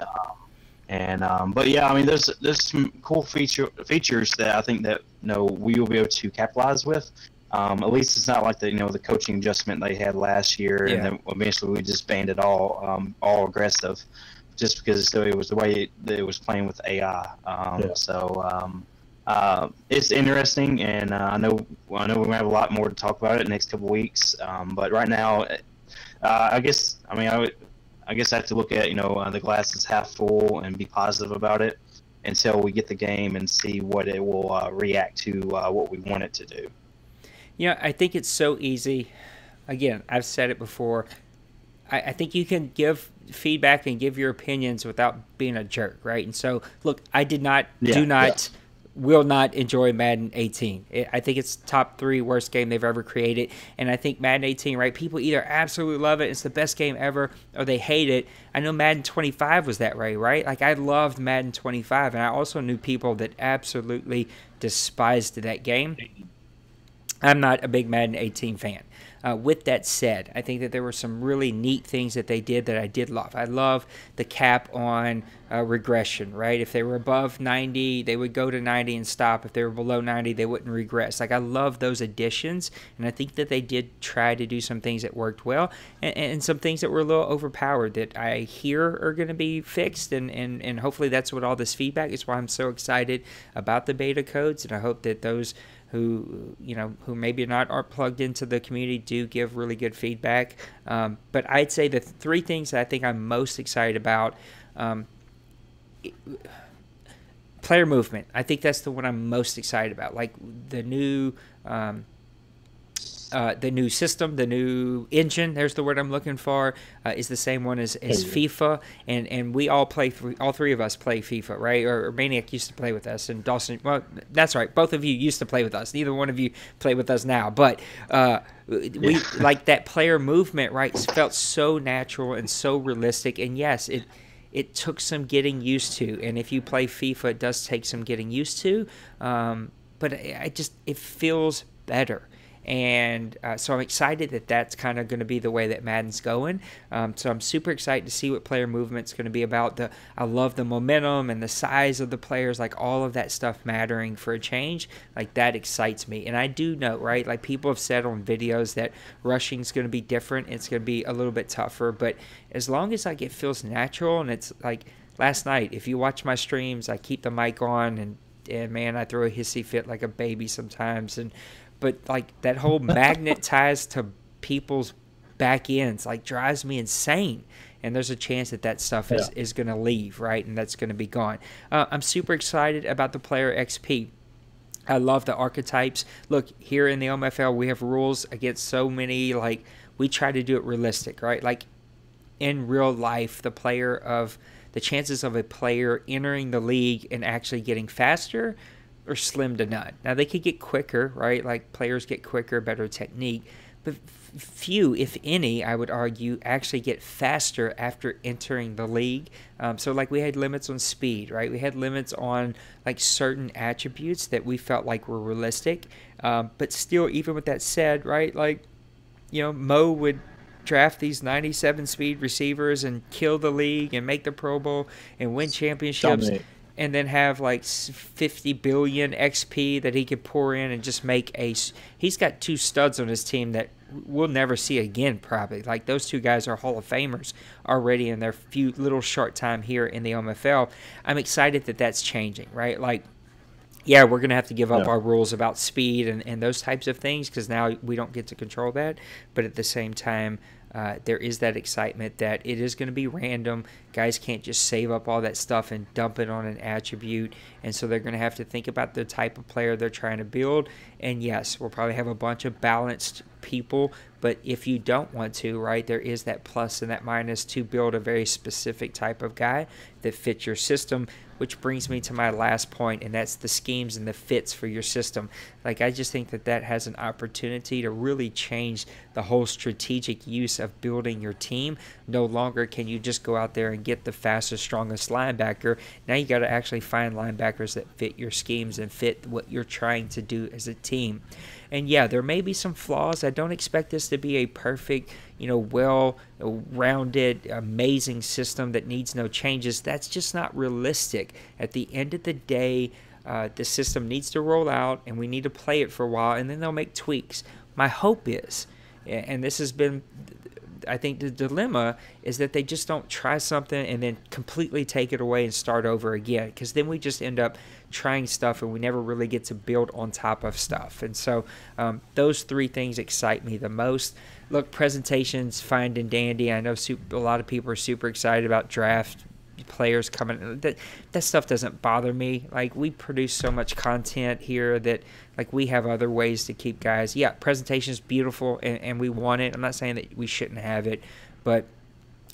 But yeah, I mean, there's some cool features that I think that we will be able to capitalize with. At least it's not like the coaching adjustment they had last year, and then eventually we just banned it all aggressive, just because it was the way it was playing with AI. So it's interesting, and I know we're gonna have a lot more to talk about it in the next couple of weeks. But right now, I guess I have to look at the glass is half full and be positive about it until we get the game and see what it will react to what we want it to do. I think it's so easy. Again, I've said it before. I think you can give feedback and give your opinions without being a jerk, right? And so, look, I will not enjoy Madden 18. I think it's top 3 worst game they've ever created. And I think Madden 18, right, people either absolutely love it, it's the best game ever, or they hate it. I know Madden 25 was that way, right? Like, I loved Madden 25, and I also knew people that absolutely despised that game. I'm not a big Madden 18 fan. With that said, I think that there were some really neat things that they did that I did love. I love the cap on regression, right? If they were above 90, they would go to 90 and stop. If they were below 90, they wouldn't regress. Like, I love those additions, and I think that they did try to do some things that worked well and some things that were a little overpowered that I hear are going to be fixed, and hopefully that's what all this feedback is, why I'm so excited about the beta codes, and I hope that those who maybe aren't plugged into the community do give really good feedback. But I'd say the 3 things that I think I'm most excited about, player movement. I think that's the one I'm most excited about. Like the new the new system, the new engine, there's the word I'm looking for, is the same one as FIFA. And we all play, all three of us play FIFA, right? Or Maniac used to play with us. And Dawson, well, that's right. Both of you used to play with us. Neither one of you play with us now. But we like that player movement, right? Felt so natural and so realistic. And yes, it took some getting used to. And if you play FIFA, it does take some getting used to. But it feels better. And so I'm excited that that's kind of going to be the way that Madden's going. So I'm super excited to see what player movement's going to be about. I love the momentum and the size of the players, like all of that stuff mattering for a change. Like that excites me. And I do know, right, like people have said on videos that rushing's going to be different. It's going to be a little bit tougher. But as long as like it feels natural, and it's like last night, if you watch my streams, I keep the mic on and man, I throw a hissy fit like a baby sometimes. But like that whole magnet ties to people's back ends like drives me insane. And there's a chance that stuff is going to leave, right? And that's going to be gone. I'm super excited about the player XP. I love the archetypes. Look, here in the OMFL, we have rules against so many. Like we try to do it realistic, right? Like in real life, the chances of a player entering the league and actually getting faster are slim to none. Now, they could get quicker, right? Like players get quicker, better technique. But few, if any, I would argue, actually get faster after entering the league. So like we had limits on speed, right? We had limits on like certain attributes that we felt like were realistic. But still, even with that said, right, like, you know, Mo would draft these 97 speed receivers and kill the league and make the Pro Bowl and win championships. Dominate. And then have like 50 billion XP that he could pour in and just make he's got two studs on his team that we'll never see again probably. Like those two guys are Hall of Famers already in their few little short time here in the OMFL. I'm excited that that's changing, right? Like, yeah, we're going to have to give up our rules about speed and those types of things because now we don't get to control that. But at the same time, there is that excitement that it is going to be random. Guys can't just save up all that stuff and dump it on an attribute. And so they're going to have to think about the type of player they're trying to build. And yes, we'll probably have a bunch of balanced people. But if you don't want to, right, there is that plus and that minus to build a very specific type of guy that fits your system. Which brings me to my last point, and that's the schemes and the fits for your system. Like, I just think that has an opportunity to really change the whole strategic use of building your team. No longer can you just go out there and get the fastest, strongest linebacker. Now you got to actually find linebackers that fit your schemes and fit what you're trying to do as a team. And yeah, there may be some flaws. I don't expect this to be a perfect, well-rounded, amazing system that needs no changes. That's just not realistic. At the end of the day, the system needs to roll out, and we need to play it for a while, and then they'll make tweaks. My hope is, and this has been, I think the dilemma is that they just don't try something and then completely take it away and start over again, because then we just end up trying stuff and we never really get to build on top of stuff. And so those three things excite me the most. Look, presentations, fine and dandy. I know a lot of people are super excited about draft players coming. That stuff doesn't bother me. Like, we produce so much content here that, like, we have other ways to keep guys. Yeah, presentation is beautiful and we want it. I'm not saying that we shouldn't have it, but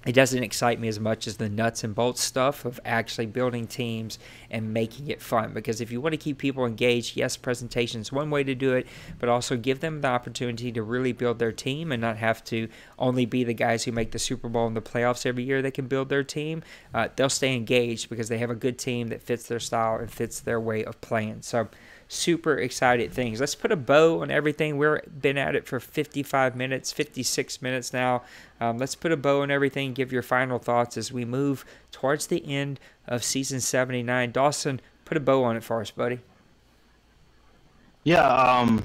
it doesn't excite me as much as the nuts and bolts stuff of actually building teams and making it fun. Because if you want to keep people engaged, yes, presentation is one way to do it, but also give them the opportunity to really build their team and not have to only be the guys who make the Super Bowl and the playoffs every year that can build their team. They'll stay engaged because they have a good team that fits their style and fits their way of playing. So super excited things. Let's put a bow on everything. We've been at it for 55 minutes, 56 minutes now. Let's put a bow on everything. Give your final thoughts as we move towards the end of season 79. Dawson, put a bow on it for us, buddy. Yeah,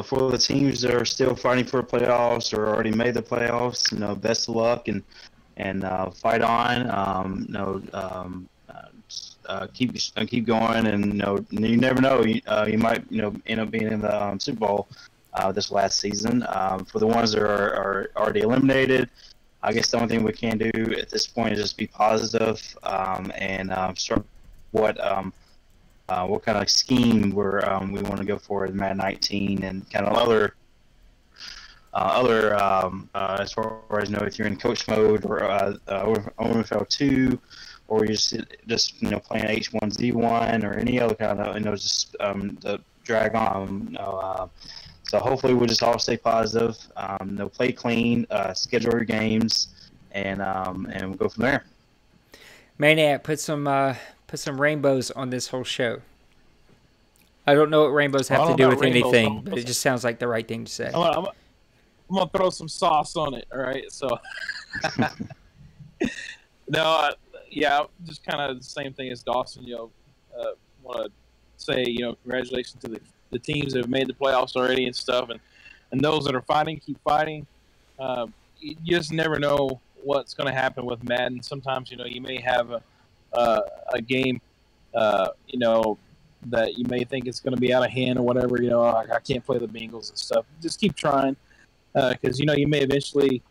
for the teams that are still fighting for playoffs or already made the playoffs, best of luck and fight on. Keep going, and you never know. You might end up being in the Super Bowl this last season. For the ones that are already eliminated, I guess the only thing we can do at this point is just be positive and start what kind of scheme we want to go for in Madden 19 and kind of other other as far as if you're in coach mode or OMFL 2, or you're just playing H1Z1 or any other kind of just the drag on. So hopefully we'll just all stay positive. Play clean, schedule your games, and we'll go from there. Maniac, put some rainbows on this whole show. I don't know what rainbows have to do with anything, but it just sounds like the right thing to say. I'm gonna throw some sauce on it. All right, so no, just kind of the same thing as Dawson. Want to say congratulations to the teams that have made the playoffs already and stuff, and those that are fighting, keep fighting. You just never know what's going to happen with Madden. Sometimes you may have a game that you may think it's going to be out of hand or whatever. I can't play the Bengals and stuff. Just keep trying, because you may eventually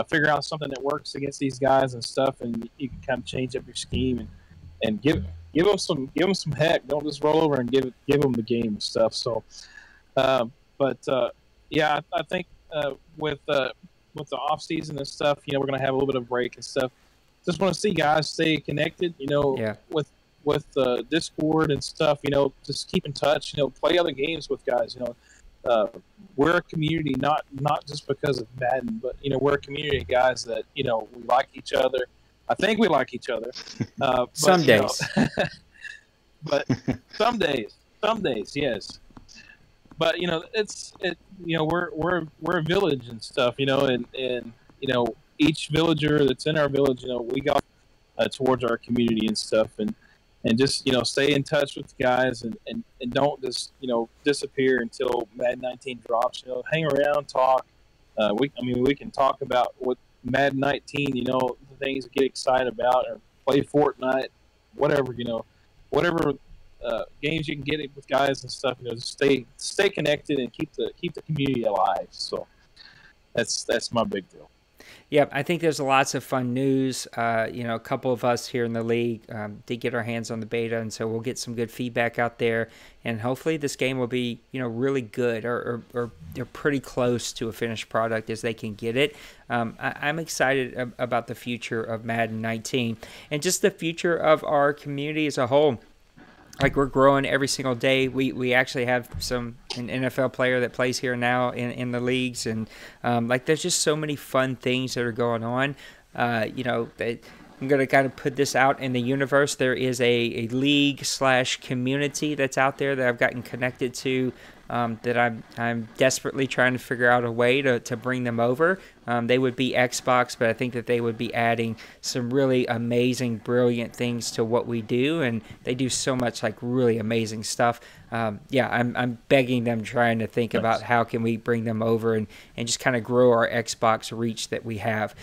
figure out something that works against these guys and stuff, and you can kind of change up your scheme and give them some heck. Don't just roll over and give them the game and stuff. So, I think with the off season and stuff, we're going to have a little bit of break and stuff. Just want to see guys stay connected. With Discord and stuff. Just keep in touch. Play other games with guys. We're a community, not just because of Madden, but we're a community of guys that we like each other. I think we like each other. Some days. But some days, yes. But we're a village and stuff, and each villager that's in our village, we got towards our community and stuff, and just stay in touch with the guys and don't just disappear until Madden 19 drops. Hang around, talk. We can talk about what Madden 19, the things to get excited about, or play Fortnite, whatever, whatever games you can get it with guys and stuff. Just stay connected and keep the community alive. So that's my big deal. Yep, I think there's lots of fun news. A couple of us here in the league did get our hands on the beta, and so we'll get some good feedback out there. And hopefully this game will be, really good or they're pretty close to a finished product as they can get it. I'm excited about the future of Madden 19 and just the future of our community as a whole. Like, we're growing every single day. We actually have an NFL player that plays here now in the leagues, and there's just so many fun things that are going on. I'm going to kind of put this out in the universe. There is a league/community that's out there that I've gotten connected to, that I'm desperately trying to figure out a way to bring them over. They would be Xbox, but I think that they would be adding some really amazing, brilliant things to what we do, and they do so much really amazing stuff. I'm begging them, trying to think about how can we bring them over and just kind of grow our Xbox reach that we have.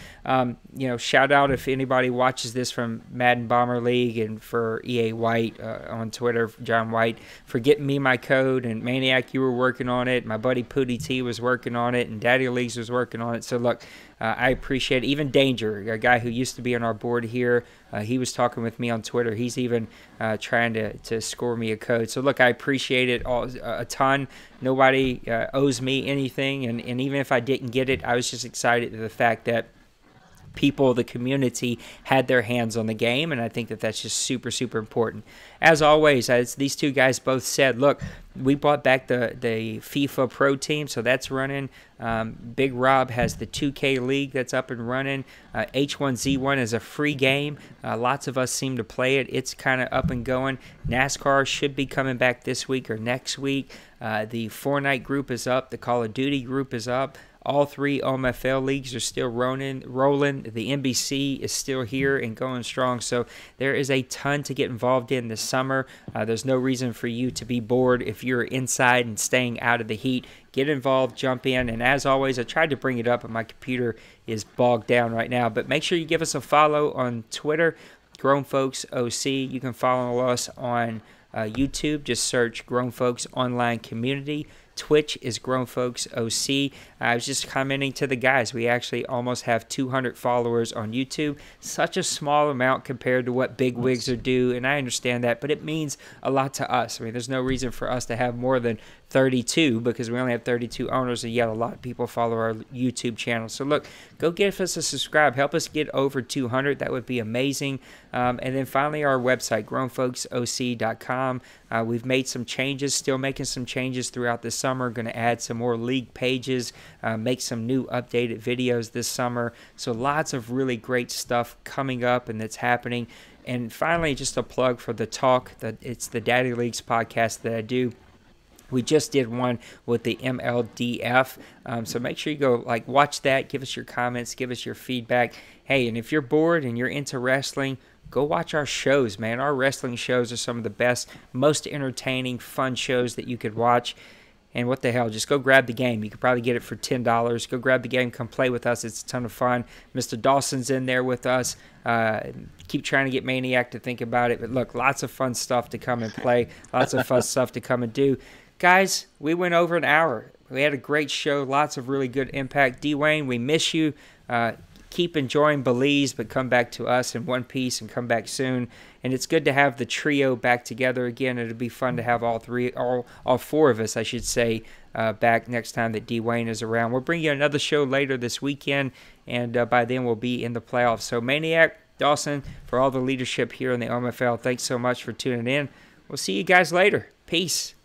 Shout out if anybody watches this from Madden Bomber League, and for EA White on Twitter, John White, for getting me my code, and Maniac, you were working on it. My buddy Pootie T was working on it, and Daddy Leagues was working on it. So look, I appreciate it. Even Danger, a guy who used to be on our board here, he was talking with me on Twitter. He's even trying to score me a code. So look, I appreciate it a ton. Nobody owes me anything, and even if I didn't get it, I was just excited at the fact that people, the community, had their hands on the game, and I think that that's just super, super important. As always, as these two guys both said, look, we brought back the FIFA Pro Team, so that's running. Big Rob has the 2K League that's up and running. H1Z1 is a free game. Lots of us seem to play it. It's kind of up and going. NASCAR should be coming back this week or next week. The Fortnite group is up. The Call of Duty group is up. All three OMFL leagues are still rolling. The NBC is still here and going strong. So there is a ton to get involved in this summer. There's no reason for you to be bored if you're inside and staying out of the heat. Get involved, jump in. And as always, I tried to bring it up, but my computer is bogged down right now. But make sure you give us a follow on Twitter, Grown Folks OC. You can follow us on YouTube. Just search Grown Folks Online Community. Twitch is Grown Folks OC. I was just commenting to the guys. We actually almost have 200 followers on YouTube. Such a small amount compared to what big wigs are due, and I understand that, but it means a lot to us. I mean, there's no reason for us to have more than 32 because we only have 32 owners, and yet a lot of people follow our YouTube channel. So look, go give us a subscribe. Help us get over 200. That would be amazing. And then finally, our website, grownfolksoc.com. We've made some changes, still making some changes throughout the summer. Going to add some more league pages, make some new updated videos this summer. So lots of really great stuff coming up and that's happening. And finally, just a plug for the talk. It's the Daddy Leagues podcast that I do. We just did one with the MLDF, so make sure you go watch that, give us your comments, give us your feedback. Hey, and if you're bored and you're into wrestling, go watch our shows, man. Our wrestling shows are some of the best, most entertaining, fun shows that you could watch. And what the hell, just go grab the game. You could probably get it for $10. Go grab the game, come play with us. It's a ton of fun. Mr. Dawson's in there with us. Keep trying to get Maniac to think about it. But look, lots of fun stuff to come and play. Lots of fun stuff to come and do. Guys, we went over an hour. We had a great show, lots of really good impact. Dwayne, we miss you. Keep enjoying Belize, but come back to us in one piece and come back soon. And it's good to have the trio back together again. It'll be fun to have all four of us, I should say, back next time that Dwayne is around. We'll bring you another show later this weekend, and by then we'll be in the playoffs. So Maniac, Dawson, for all the leadership here in the OMFL, thanks so much for tuning in. We'll see you guys later. Peace.